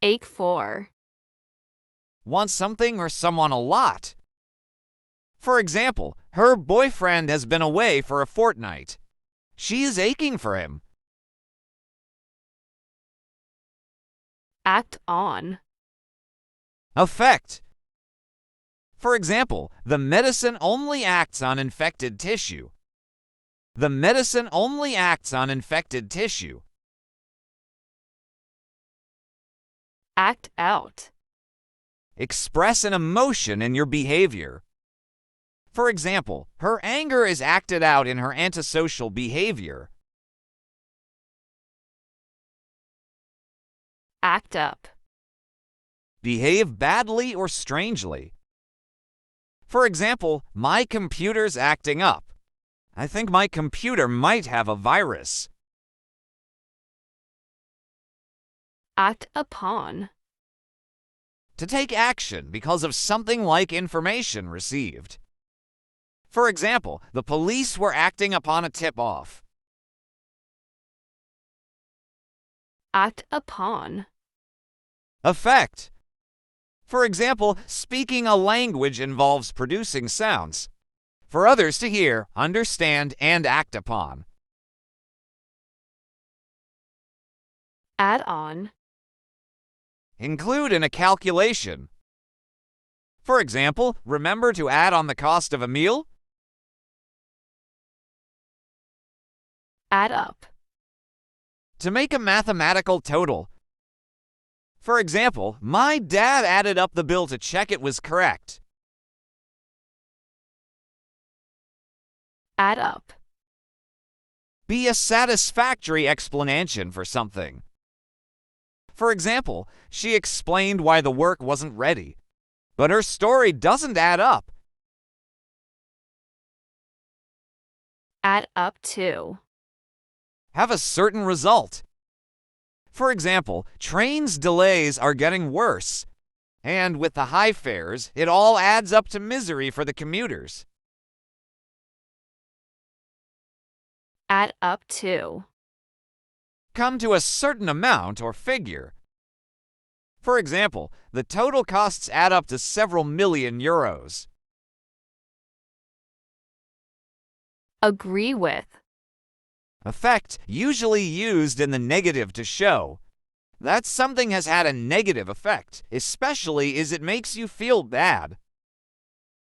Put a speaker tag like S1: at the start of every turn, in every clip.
S1: Ache for.
S2: Want something or someone a lot. For example, her boyfriend has been away for a fortnight. She is aching for him.
S1: Act on.
S2: Affect. For example, the medicine only acts on infected tissue. The medicine only acts on infected tissue.
S1: Act out.
S2: Express an emotion in your behavior. For example, her anger is acted out in her antisocial behavior.
S1: Act up.
S2: Behave badly or strangely. For example, my computer's acting up. I think my computer might have a virus.
S1: Act upon.
S2: To take action because of something like information received. For example, the police were acting upon a tip-off.
S1: Act upon.
S2: Affect. For example, speaking a language involves producing sounds for others to hear, understand, and act upon.
S1: Add on.
S2: Include in a calculation. For example, remember to add on the cost of a meal?
S1: Add up.
S2: To make a mathematical total. For example, my dad added up the bill to check it was correct.
S1: Add up.
S2: Be a satisfactory explanation for something. For example, she explained why the work wasn't ready, but her story doesn't add up.
S1: Add up to.
S2: Have a certain result. For example, trains delays are getting worse, and with the high fares, it all adds up to misery for the commuters.
S1: Add up to.
S2: Come to a certain amount or figure. For example, the total costs add up to several million euros.
S1: Agree with.
S2: Affect, usually used in the negative to show that something has had a negative effect, especially as it makes you feel bad.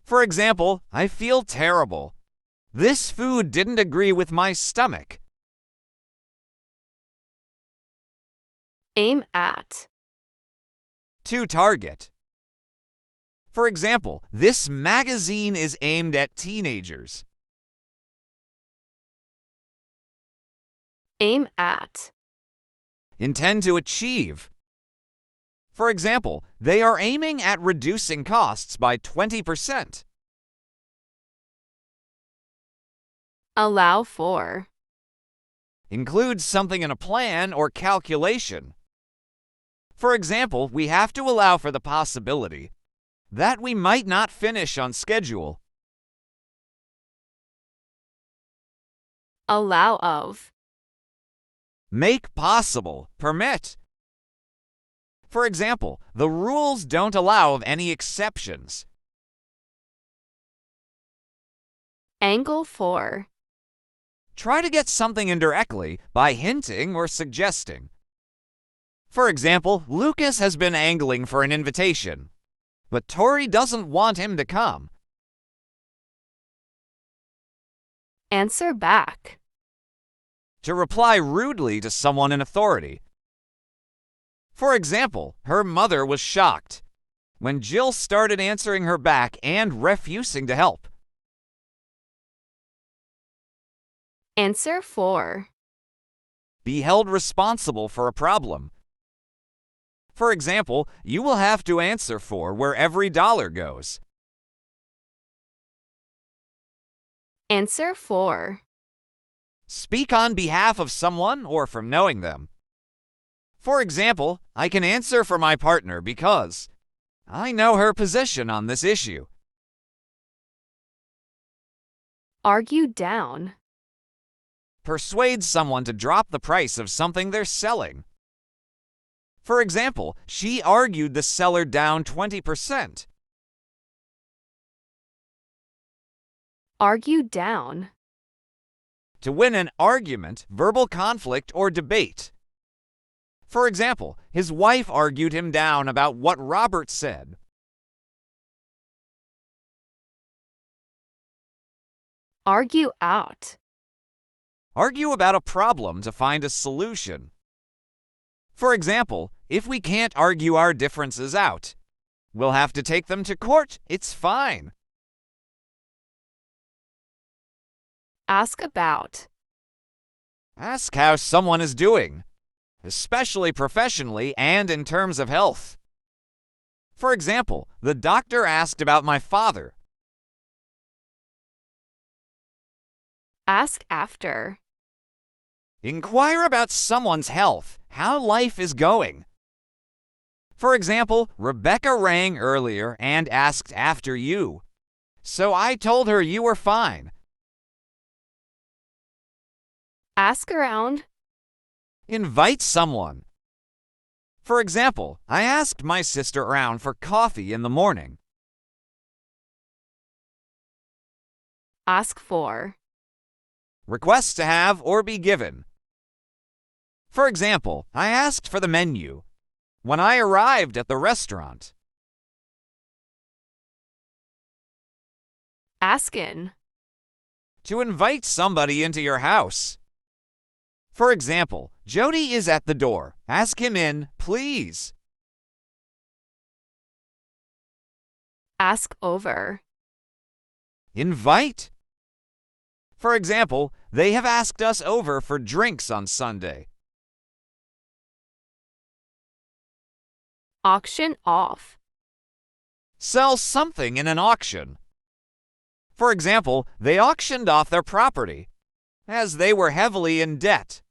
S2: For example, I feel terrible. This food didn't agree with my stomach.
S1: Aim at.
S2: To target. For example, this magazine is aimed at teenagers.
S1: Aim at.
S2: Intend to achieve. For example, they are aiming at reducing costs by 20%.
S1: Allow for.
S2: Includes something in a plan or calculation. For example, we have to allow for the possibility that we might not finish on schedule.
S1: Allow of.
S2: Make possible, permit. For example, the rules don't allow of any exceptions.
S1: Angle for.
S2: Try to get something indirectly by hinting or suggesting. For example, Lucas has been angling for an invitation, but Tori doesn't want him to come.
S1: Answer back.
S2: To reply rudely to someone in authority. For example, her mother was shocked when Jill started answering her back and refusing to help.
S1: Answer for.
S2: Be held responsible for a problem. For example, you will have to answer for where every dollar goes.
S1: Answer for.
S2: Speak on behalf of someone or from knowing them. For example, I can answer for my partner because I know her position on this issue.
S1: Argue down.
S2: Persuade someone to drop the price of something they're selling. For example, she argued the seller down 20%.
S1: Argue down.
S2: To win an argument, verbal conflict, or debate. For example, his wife argued him down about what Robert said.
S1: Argue out.
S2: Argue about a problem to find a solution. For example, if we can't argue our differences out, we'll have to take them to court. It's fine.
S1: Ask about.
S2: Ask how someone is doing, especially professionally and in terms of health. For example, the doctor asked about my father.
S1: Ask after.
S2: Inquire about someone's health, how life is going. For example, Rebecca rang earlier and asked after you, so I told her you were fine.
S1: Ask around.
S2: Invite someone. For example, I asked my sister around for coffee in the morning.
S1: Ask for.
S2: Request to have or be given. For example, I asked for the menu when I arrived at the restaurant.
S1: Ask in.
S2: To invite somebody into your house. For example, Jody is at the door. Ask him in, please.
S1: Ask over.
S2: Invite. For example, they have asked us over for drinks on Sunday.
S1: Auction off.
S2: Sell something in an auction. For example, they auctioned off their property, as they were heavily in debt.